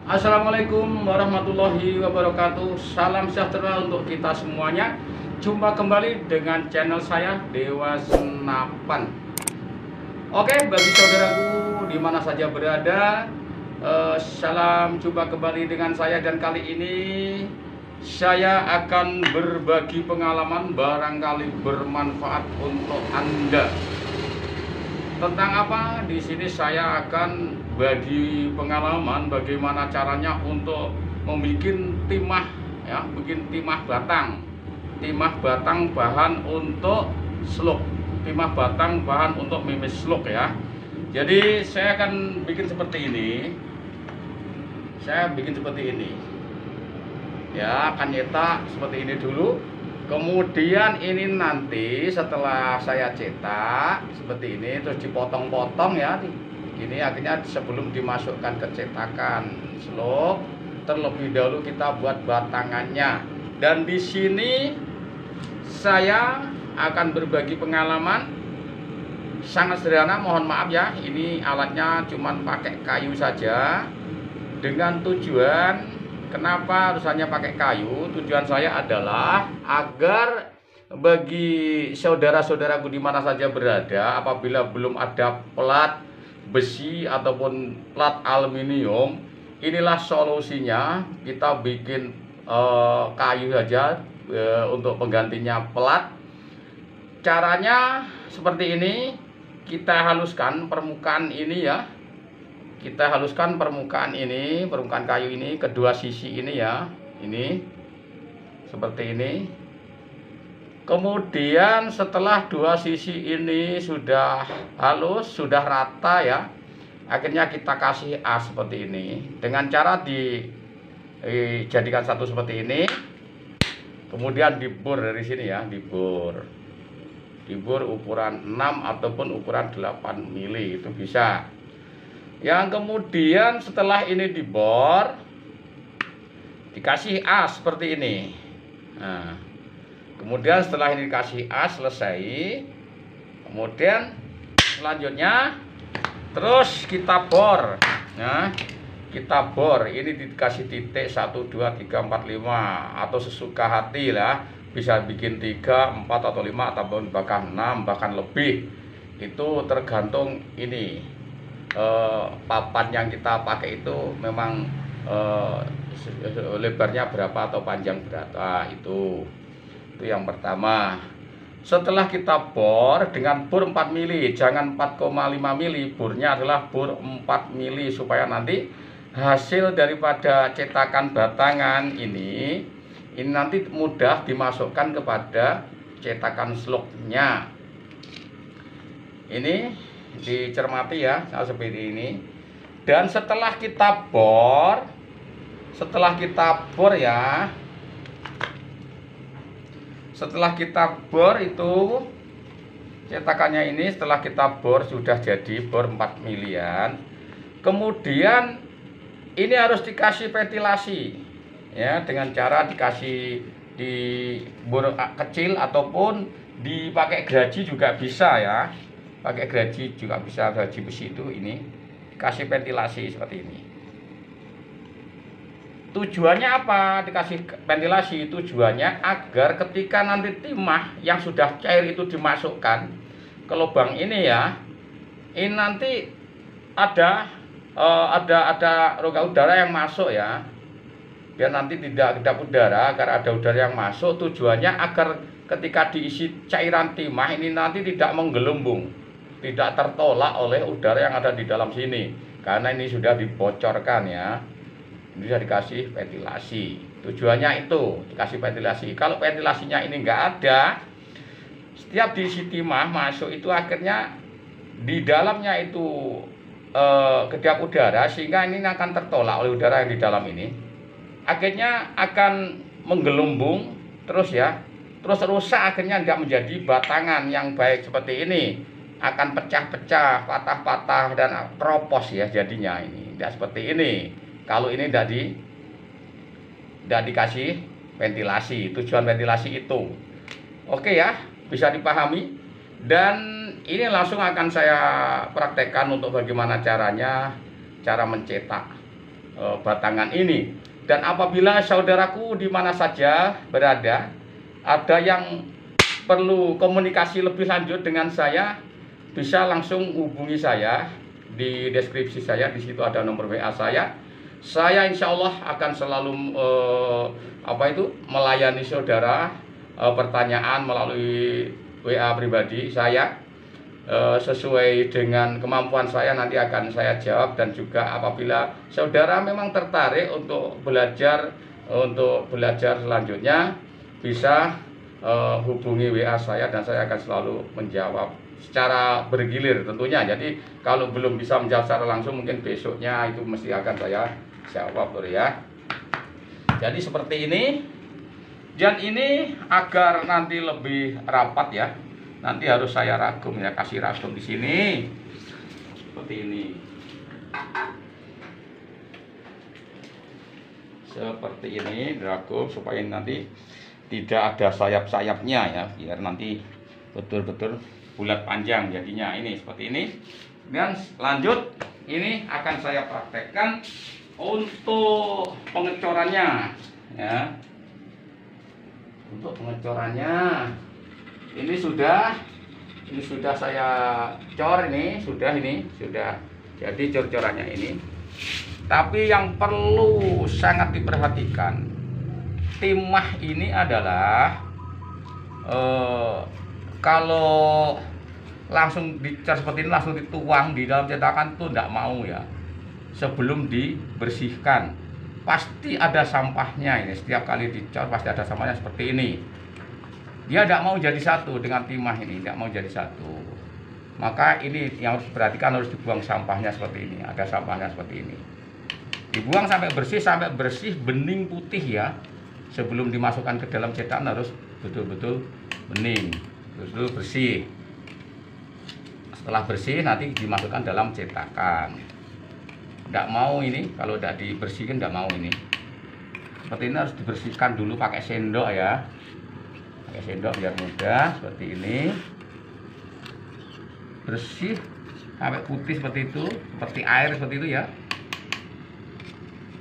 Assalamualaikum warahmatullahi wabarakatuh. Salam sejahtera untuk kita semuanya. Jumpa kembali dengan channel saya Dewa Senapan. Oke, bagi saudaraku di mana saja berada, salam jumpa kembali dengan saya. Dan kali ini saya akan berbagi pengalaman, barangkali bermanfaat untuk Anda. Tentang apa? Di sini saya akan bagi pengalaman bagaimana caranya untuk membuat timah, ya, bikin timah batang bahan untuk slug, timah batang bahan untuk mimis slug ya. Jadi saya akan bikin seperti ini. Ya, akan nyetak seperti ini dulu. Kemudian ini nanti setelah saya cetak seperti ini, terus dipotong-potong ya. Ini akhirnya sebelum dimasukkan ke cetakan slug, terlebih dahulu kita buat batangannya. Dan di sini saya akan berbagi pengalaman sangat sederhana. Mohon maaf ya, ini alatnya cuman pakai kayu saja. Dengan tujuan kenapa harus hanya pakai kayu? Tujuan saya adalah agar bagi saudara-saudaraku di mana saja berada, apabila belum ada plat besi ataupun plat aluminium, inilah solusinya. Kita bikin kayu saja untuk penggantinya plat. Caranya seperti ini. Kita haluskan permukaan ini ya. Kita haluskan permukaan kayu ini, kedua sisi ini ya, ini seperti ini. Kemudian setelah dua sisi ini sudah halus, sudah rata ya, akhirnya kita kasih as seperti ini dengan cara dijadikan satu seperti ini. Kemudian dibor dari sini ya, dibor ukuran 6 ataupun ukuran 8 mili itu bisa. Yang kemudian setelah ini dibor, dikasih as seperti ini. Nah, kemudian setelah ini dikasih as selesai, kemudian selanjutnya terus kita bor. Nah, kita bor ini dikasih titik 1, 2, 3, 4, 5 atau sesuka hati lah. Bisa bikin 3, 4 atau 5 ataupun bahkan 6 bahkan lebih. Itu tergantung ini papan yang kita pakai itu memang lebarnya berapa atau panjang berapa. Itu yang pertama. Setelah kita bor dengan bor 4 mili, jangan 4,5 mili, bornya adalah bor 4 mili supaya nanti hasil daripada cetakan batangan ini nanti mudah dimasukkan kepada cetakan slugnya. Ini dicermati ya, seperti ini. Dan setelah kita bor ya, setelah kita bor itu cetakannya ini, setelah kita bor sudah jadi bor 4 milian. Kemudian ini harus dikasih ventilasi ya, dengan cara dikasih di bor kecil ataupun dipakai geraji juga bisa ya. Pakai geraji juga bisa, geraji besi itu ini kasih ventilasi seperti ini. Tujuannya apa dikasih ventilasi? Tujuannya agar ketika nanti timah yang sudah cair itu dimasukkan ke lubang ini ya, ini nanti ada rongga udara yang masuk ya, biar nanti tidak kedap udara, agar ada udara yang masuk. Tujuannya agar ketika diisi cairan timah ini nanti tidak menggelembung, tidak tertolak oleh udara yang ada di dalam sini, karena ini sudah dibocorkan ya. Ini sudah dikasih ventilasi. Tujuannya itu dikasih ventilasi. Kalau ventilasinya ini enggak ada, setiap diisi timah masuk itu akhirnya di dalamnya itu kedap udara, sehingga ini akan tertolak oleh udara yang di dalam ini. Akhirnya akan menggelembung terus ya, terus rusak, akhirnya tidak menjadi batangan yang baik seperti ini. Akan pecah-pecah, patah-patah dan keropos ya jadinya. Ini tidak seperti ini kalau ini tidak dikasih ventilasi. Tujuan ventilasi itu oke ya, bisa dipahami. Dan ini langsung akan saya praktekkan untuk bagaimana cara mencetak batangan ini. Dan apabila saudaraku di mana saja berada, ada yang perlu komunikasi lebih lanjut dengan saya, bisa langsung hubungi saya di deskripsi saya. Di situ ada nomor WA saya. Saya insya Allah akan selalu melayani saudara pertanyaan melalui WA pribadi saya. Sesuai dengan kemampuan saya nanti akan saya jawab. Dan juga apabila saudara memang tertarik untuk belajar selanjutnya, bisa hubungi WA saya dan saya akan selalu menjawab secara bergilir tentunya. Jadi kalau belum bisa menjawab secara langsung, mungkin besoknya itu mesti akan saya jawab ya. Jadi seperti ini. Dan ini agar nanti lebih rapat ya, nanti harus saya ragum ya, kasih ragum di sini seperti ini. Seperti ini ragum supaya nanti tidak ada sayap-sayapnya ya, biar nanti betul-betul bulat panjang jadinya. Ini seperti ini. Dan lanjut, ini akan saya praktekkan untuk pengecorannya ya. Untuk pengecorannya ini sudah saya cor, ini sudah jadi cor-corannya ini. Tapi yang perlu sangat diperhatikan, timah ini adalah kalau langsung dicor seperti ini, langsung dituang di dalam cetakan tuh tidak mau ya. Sebelum dibersihkan pasti ada sampahnya. Ini setiap kali dicor pasti ada sampahnya seperti ini. Dia tidak mau jadi satu dengan timah ini, tidak mau jadi satu. Maka ini yang harus diperhatikan, harus dibuang sampahnya seperti ini. Ada sampahnya seperti ini. Dibuang sampai bersih bening putih ya. Sebelum dimasukkan ke dalam cetakan harus betul-betul bening, betul-betul bersih. Setelah bersih nanti dimasukkan dalam cetakan. Tidak mau ini, kalau tidak dibersihkan tidak mau ini. Seperti ini harus dibersihkan dulu pakai sendok ya. Pakai sendok biar mudah, seperti ini. Bersih sampai putih seperti itu, seperti air seperti itu ya.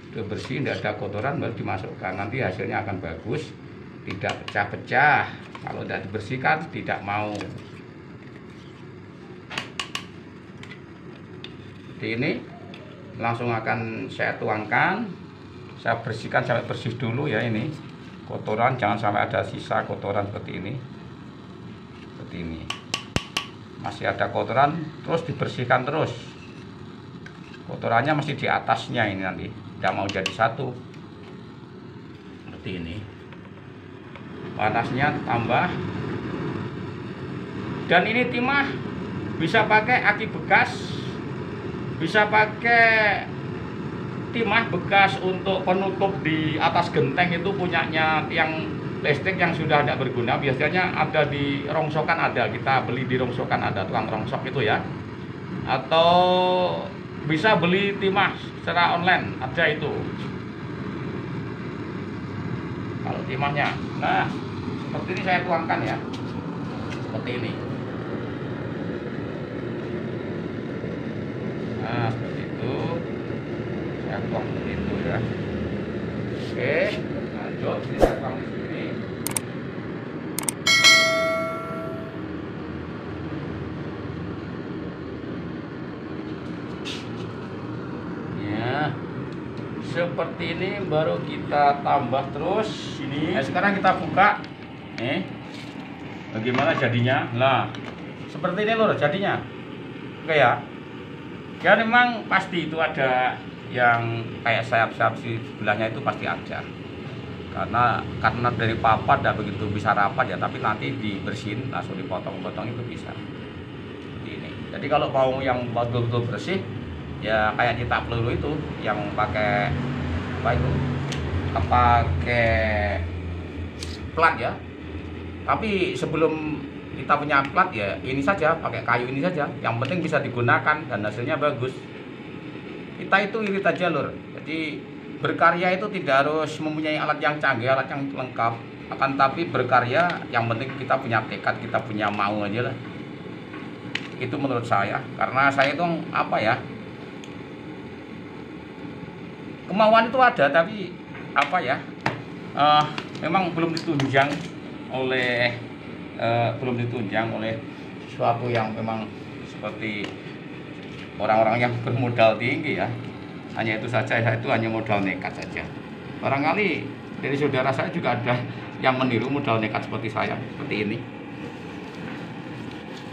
Sudah bersih, tidak ada kotoran, baru dimasukkan. Nanti hasilnya akan bagus, tidak pecah-pecah. Kalau tidak dibersihkan tidak mau. Seperti ini. Langsung akan saya tuangkan, saya bersihkan sampai bersih dulu ya. Ini kotoran, jangan sampai ada sisa kotoran seperti ini. Masih ada kotoran, terus dibersihkan terus. Kotorannya masih di atasnya ini, nanti tidak mau jadi satu seperti ini. Panasnya tambah. Dan ini timah bisa pakai aki bekas, bisa pakai timah bekas untuk penutup di atas genteng. Itu punyanya tiang listrik yang sudah tidak berguna. Biasanya ada di rongsokan, ada, kita beli di rongsokan, ada tukang rongsok itu ya. Atau bisa beli timah secara online, ada itu kalau timahnya. Nah seperti ini saya tuangkan ya, seperti ini. Nah seperti itu saya tuang seperti itu ya. Oke, lanjut, ini saya tuang di sini. Ya, seperti ini baru kita tambah terus ini. Nah, sekarang kita buka. Nih, bagaimana jadinya? Nah, seperti ini lho jadinya. Oke ya. Ya memang pasti itu ada yang kayak sayap-sayap di sebelahnya, itu pasti ada. Karena dari papat tidak begitu bisa rapat ya, tapi nanti dibersihin langsung dipotong-potong itu bisa. Seperti ini. Jadi kalau mau yang betul-betul bersih ya kayak nyetak peluru itu yang pakai apa itu? Pakai plat ya. Tapi sebelum kita punya plat ya ini saja, pakai kayu ini saja, yang penting bisa digunakan dan hasilnya bagus. Kita itu irit aja lur. Jadi berkarya itu tidak harus mempunyai alat yang canggih, alat yang lengkap, akan tapi berkarya yang penting kita punya tekad, kita punya mau aja lah. Itu menurut saya, karena saya itu apa ya, kemauan itu ada, tapi apa ya, memang belum ditunjang oleh sesuatu yang memang seperti orang-orang yang bermodal tinggi ya. Hanya itu saja, saya itu hanya modal nekat saja. Barangkali dari saudara saya juga ada yang meniru modal nekat seperti saya, seperti ini.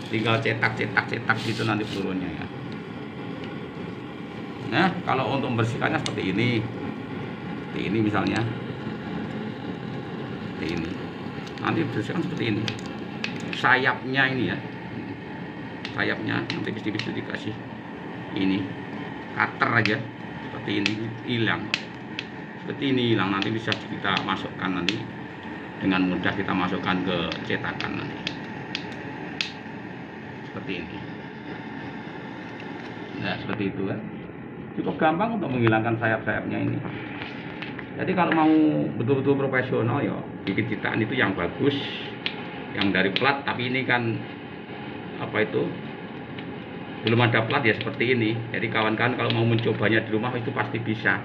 Tinggal cetak gitu nanti pelurunya ya. Nah, kalau untuk membersihkannya seperti ini misalnya, seperti ini. Nanti bersihkan seperti ini. Sayapnya ini ya, sayapnya nanti bisa dikasih ini cutter aja, seperti ini hilang, nanti bisa kita masukkan, nanti dengan mudah kita masukkan ke cetakan nanti seperti ini. Nah, seperti itu kan, cukup gampang untuk menghilangkan sayap-sayapnya ini. Jadi kalau mau betul-betul profesional ya bikin cetakan itu yang bagus, yang dari plat. Tapi ini kan apa itu, belum ada plat ya seperti ini. Jadi kawan-kawan kalau mau mencobanya di rumah itu pasti bisa.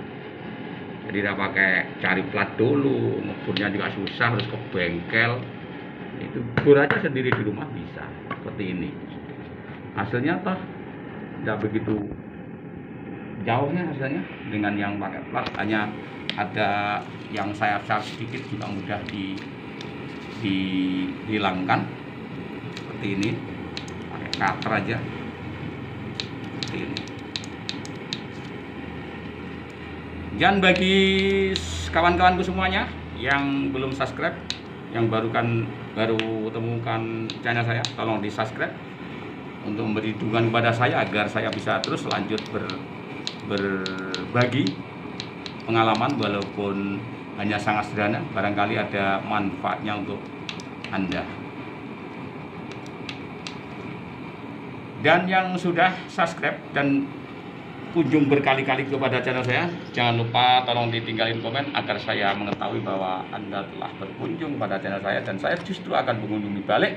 Jadi tidak pakai cari plat dulu, ngeburnya juga susah, harus ke bengkel. Itu bur aja sendiri di rumah bisa seperti ini. Hasilnya toh tidak begitu jauhnya hasilnya dengan yang pakai plat. Hanya ada yang sayap-sayap sedikit juga mudah dihilangkan seperti ini, pakai cutter aja seperti ini. Dan bagi kawan-kawanku semuanya yang belum subscribe, yang baru temukan channel saya, tolong di subscribe untuk memberi dukungan kepada saya agar saya bisa terus lanjut berbagi pengalaman, walaupun hanya sangat sederhana, barangkali ada manfaatnya untuk Anda. Dan yang sudah subscribe dan kunjung berkali-kali kepada channel saya, jangan lupa tolong ditinggalin komen agar saya mengetahui bahwa Anda telah berkunjung pada channel saya, dan saya justru akan mengunjungi balik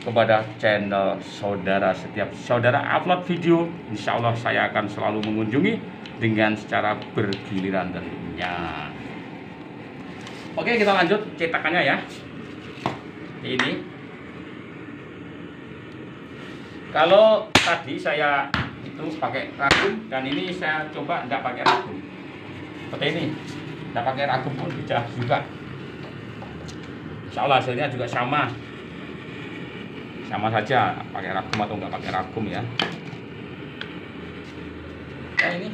kepada channel saudara. Setiap saudara upload video, insya Allah saya akan selalu mengunjungi dengan secara bergiliran tentunya. Oke, kita lanjut cetakannya ya. Ini kalau tadi saya itu pakai ragum, dan ini saya coba tidak pakai ragum seperti ini, tidak pakai ragum pun bisa juga. Insya Allah hasilnya juga sama saja, pakai ragum atau nggak pakai ragum ya. Nah, ini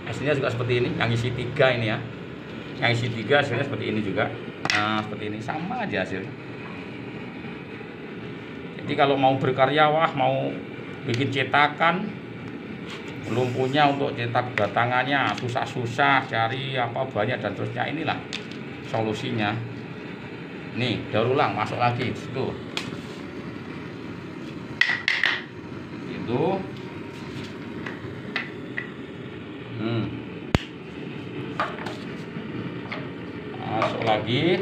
hasilnya juga seperti ini, yang isi 3 ini ya, yang isi 3 hasilnya seperti ini juga. Nah, seperti ini sama aja hasilnya. Jadi kalau mau berkarya, wah mau bikin cetakan, belum punya untuk cetak batangannya, susah-susah cari apa banyak dan terusnya, inilah solusinya. Nih, daur ulang, masuk lagi situ. Itu. Masuk lagi.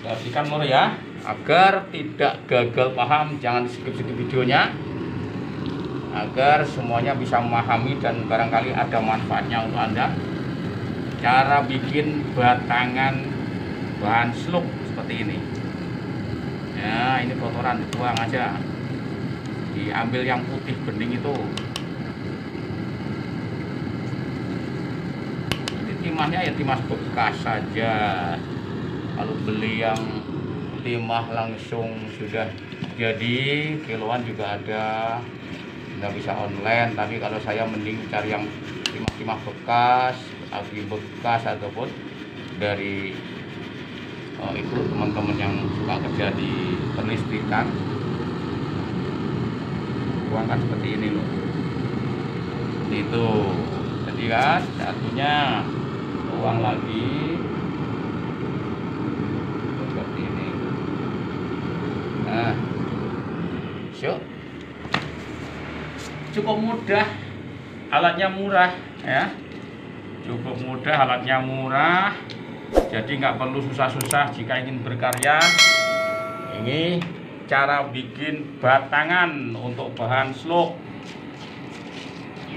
Perhatikan mur ya, agar tidak gagal paham, jangan skip videonya, agar semuanya bisa memahami dan barangkali ada manfaatnya untuk Anda. Cara bikin batangan bahan slop seperti ini ya, ini kotoran dibuang aja, diambil yang putih bening itu. Ini timahnya ya timah bekas saja. Kalau beli yang timah langsung sudah jadi kiloan juga ada, nggak bisa online. Tapi kalau saya mending cari yang timah-timah bekas, agi bekas, ataupun dari itu teman-teman yang suka kerja di perlistrikan, buangkan seperti ini loh. Itu jadi kan satunya uang lagi seperti ini. Nah, cukup mudah, alatnya murah ya, cukup mudah, alatnya murah. Jadi nggak perlu susah-susah jika ingin berkarya. Ini cara bikin batangan untuk bahan slop.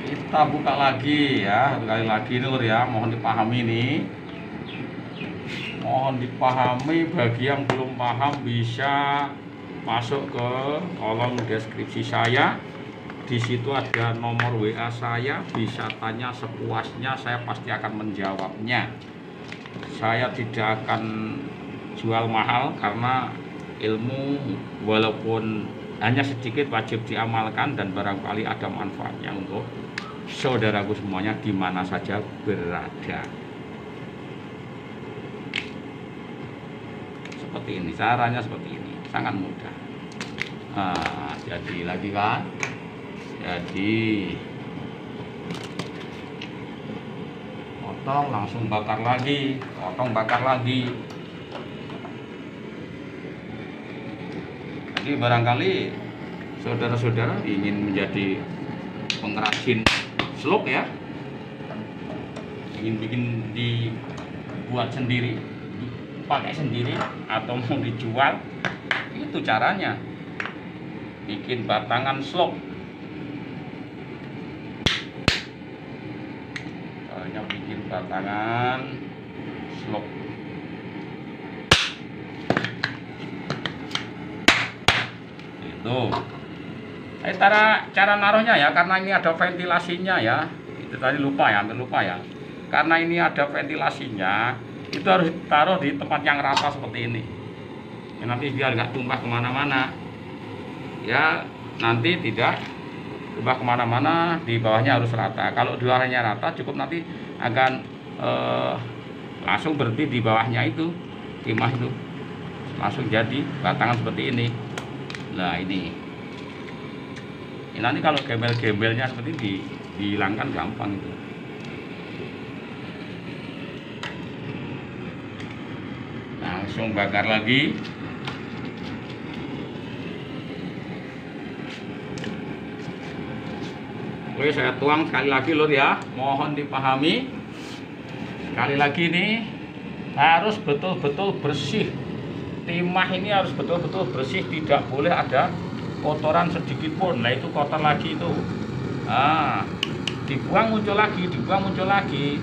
Kita buka lagi ya, sekali lagi lur ya, mohon dipahami nih. Mohon dipahami, bagi yang belum paham bisa masuk ke kolom deskripsi saya. Di situ ada nomor WA saya, bisa tanya sepuasnya, saya pasti akan menjawabnya. Saya tidak akan jual mahal karena ilmu walaupun hanya sedikit wajib diamalkan dan barangkali ada manfaatnya untuk saudaraku semuanya di mana saja berada. Seperti ini, caranya seperti ini, sangat mudah. Nah, jadi lagi kan? Jadi potong langsung bakar lagi, potong bakar lagi. Jadi barangkali saudara-saudara ingin menjadi pengrajin slop ya, ingin bikin dibuat sendiri, pakai sendiri atau mau dijual, itu caranya bikin batangan slop. Caranya bikin batangan slop. Itu cara naruhnya ya, karena ini ada ventilasinya ya. Itu tadi lupa ya, hampir lupa ya. Karena ini ada ventilasinya, itu harus taruh di tempat yang rata seperti ini ya, nanti biar nggak tumpah kemana-mana ya, nanti tidak tumpah kemana-mana. Di bawahnya harus rata. Kalau di bawahnya rata cukup, nanti akan langsung berhenti di bawahnya itu, timah itu langsung jadi batangan seperti ini. Nah ini nanti kalau gembel-gembelnya seperti ini dihilangkan gampang itu. Langsung bakar lagi. Oke, saya tuang sekali lagi lur ya, mohon dipahami. Sekali lagi nih, harus betul-betul bersih. Timah ini harus betul-betul bersih, tidak boleh ada kotoran sedikit pun. Nah itu kotor lagi itu. Nah, dibuang muncul lagi, dibuang muncul lagi.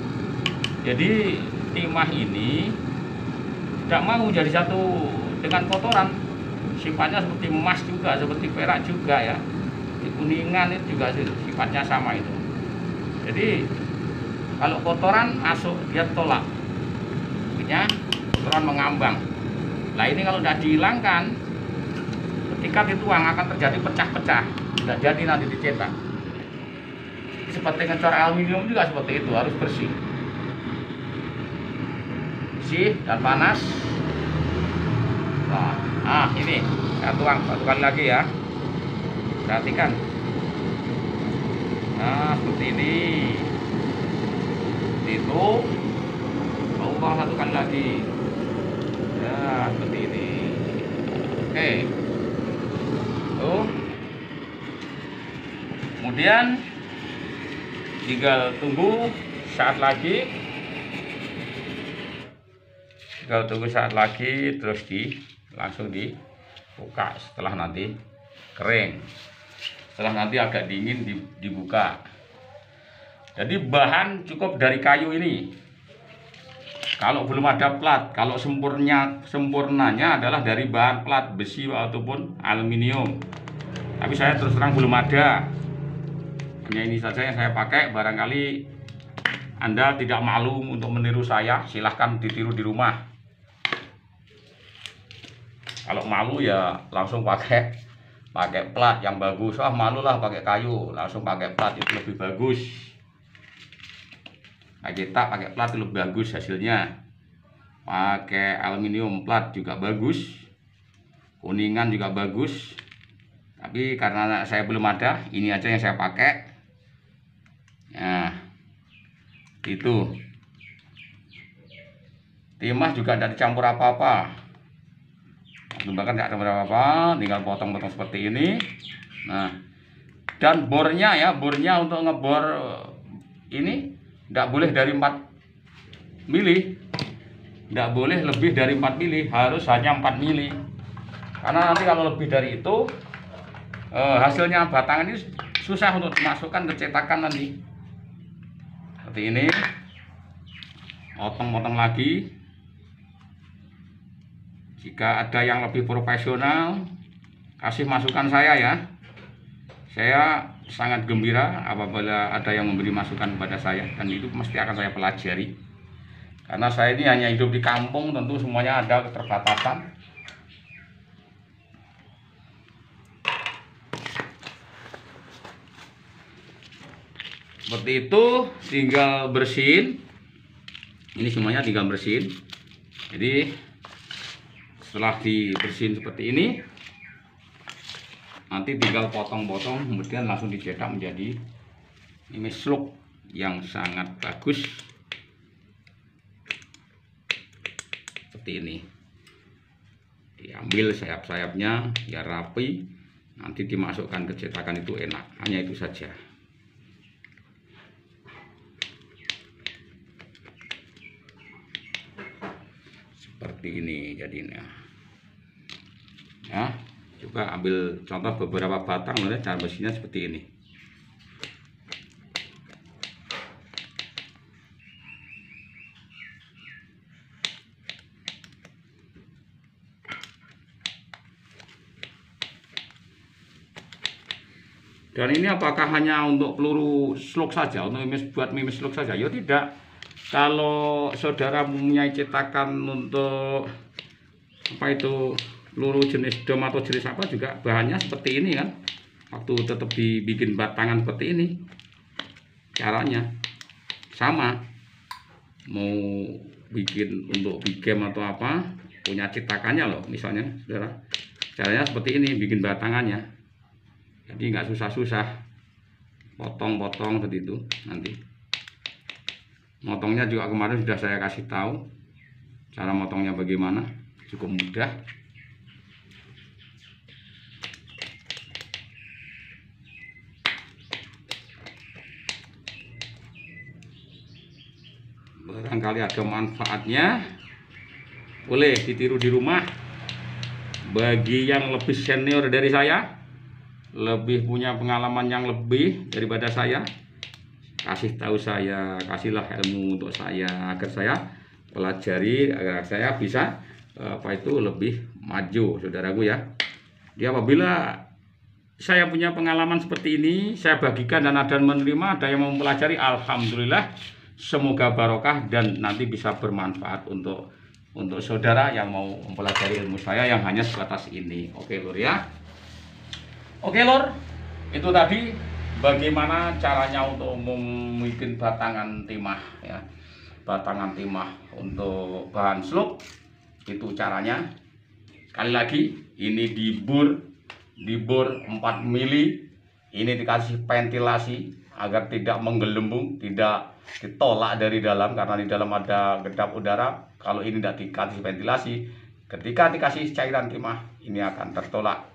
Jadi timah ini tidak mau jadi satu dengan kotoran. Sifatnya seperti emas juga, seperti perak juga ya. Di kuningan itu juga sifatnya sama itu. Jadi kalau kotoran masuk dia tolak, artinya kotoran mengambang. Nah ini kalau tidak dihilangkan, ketika dituang akan terjadi pecah-pecah, tidak jadi nanti dicetak. Seperti ngecor aluminium juga seperti itu, harus bersih, bersih dan panas. Nah, ini saya tuang satu kali lagi ya, perhatikan. Nah seperti ini, itu tuang satu kali lagi. Ya seperti ini. Oke. Tuh. Kemudian tinggal tunggu saat lagi. Terus langsung dibuka setelah nanti kering. Setelah nanti agak dingin dibuka. Jadi bahan cukup dari kayu ini. Kalau belum ada plat, kalau sempurnanya adalah dari bahan plat besi ataupun aluminium. Tapi saya terus terang belum ada. Hanya ini saja yang saya pakai. Barangkali Anda tidak malu untuk meniru saya, silahkan ditiru di rumah. Kalau malu ya langsung pakai plat yang bagus. Wah malulah pakai kayu, langsung pakai plat itu lebih bagus. Nah, kita pakai plat lebih bagus hasilnya. Pakai aluminium plat juga bagus, kuningan juga bagus. Tapi karena saya belum ada, ini aja yang saya pakai. Nah itu timah juga tidak dicampur apa-apa, bahkan tidak campur apa-apa, tinggal potong-potong seperti ini. Nah dan bornya ya, bornya untuk ngebor ini tidak boleh dari 4 mili, tidak boleh lebih dari 4 mili, harus hanya 4 mili. Karena nanti kalau lebih dari itu hasilnya batangan ini susah untuk dimasukkan ke cetakan nanti. Seperti ini. Potong-potong lagi. Jika ada yang lebih profesional, kasih masukan saya ya. Saya sangat gembira apabila ada yang memberi masukan kepada saya, dan itu mesti akan saya pelajari. Karena saya ini hanya hidup di kampung, tentu semuanya ada keterbatasan. Seperti itu, tinggal bersihin. Ini semuanya tinggal bersihin. Jadi setelah dibersihin seperti ini, nanti tinggal potong-potong, kemudian langsung dicetak menjadi mie sluk yang sangat bagus seperti ini. Diambil sayap-sayapnya biar rapi, nanti dimasukkan ke cetakan itu enak. Hanya itu saja. Seperti ini jadinya ya. Coba ambil contoh beberapa batang, cara bersihnya seperti ini. Dan ini apakah hanya untuk peluru slug saja, untuk buat mie slug saja? Ya tidak. Kalau saudara mempunyai cetakan untuk apa itu peluru jenis dom atau jenis apa, juga bahannya seperti ini kan. Waktu tetap dibikin batangan seperti ini, caranya sama. Mau bikin untuk big game atau apa, punya cetakannya loh, misalnya saudara, caranya seperti ini, bikin batangannya. Jadi nggak susah-susah, potong-potong seperti itu. Nanti motongnya juga kemarin sudah saya kasih tahu cara motongnya bagaimana, cukup mudah. Barangkali ada manfaatnya, boleh ditiru di rumah. Bagi yang lebih senior dari saya, lebih punya pengalaman yang lebih daripada saya, kasih tahu saya, kasihlah ilmu untuk saya, agar saya pelajari, agar saya bisa apa itu lebih maju, saudaraku ya. Jadi apabila saya punya pengalaman seperti ini, saya bagikan dan ada menerima, ada yang mau mempelajari, alhamdulillah, semoga barokah dan nanti bisa bermanfaat untuk saudara yang mau mempelajari ilmu saya yang hanya sebatas ini. Oke lor ya. Oke lor, itu tadi bagaimana caranya untuk membuat batangan timah ya. Batangan timah untuk bahan slug, itu caranya. Sekali lagi, ini dibor 4 mili. Ini dikasih ventilasi agar tidak menggelembung, tidak ditolak dari dalam, karena di dalam ada kedap udara. Kalau ini tidak dikasih ventilasi, ketika dikasih cairan timah, ini akan tertolak,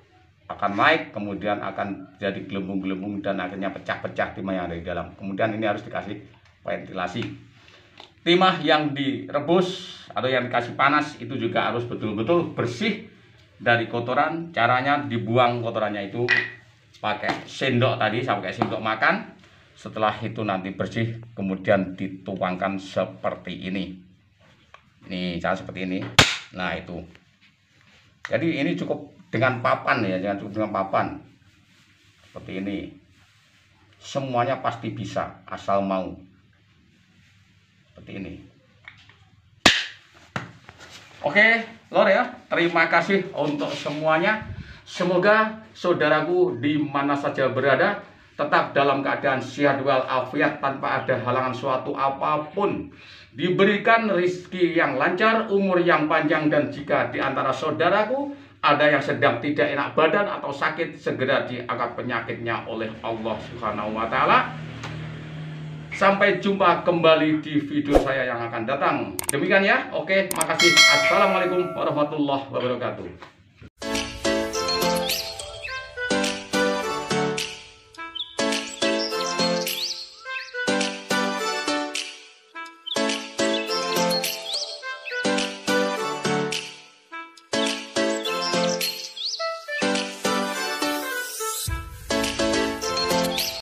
akan naik, kemudian akan jadi gelembung-gelembung dan akhirnya pecah-pecah timah yang ada di dalam. Kemudian ini harus dikasih ventilasi. Timah yang direbus atau yang dikasih panas itu juga harus betul-betul bersih dari kotoran. Caranya dibuang kotorannya itu pakai sendok tadi, saya pakai sendok makan. Setelah itu nanti bersih, kemudian dituangkan seperti ini. Ini cara seperti ini. Nah itu. Jadi ini cukup dengan papan ya, jangan cukup dengan papan. Seperti ini. Semuanya pasti bisa, asal mau. Seperti ini. Oke, lor ya. Terima kasih untuk semuanya. Semoga saudaraku di mana saja berada tetap dalam keadaan sehat walafiat tanpa ada halangan suatu apapun. Diberikan rezeki yang lancar, umur yang panjang, dan jika di antara saudaraku ada yang sedang tidak enak badan atau sakit, segera diangkat penyakitnya oleh Allah Subhanahu wa Ta'ala. Sampai jumpa kembali di video saya yang akan datang. Demikian ya. Oke, makasih. Assalamualaikum warahmatullahi wabarakatuh.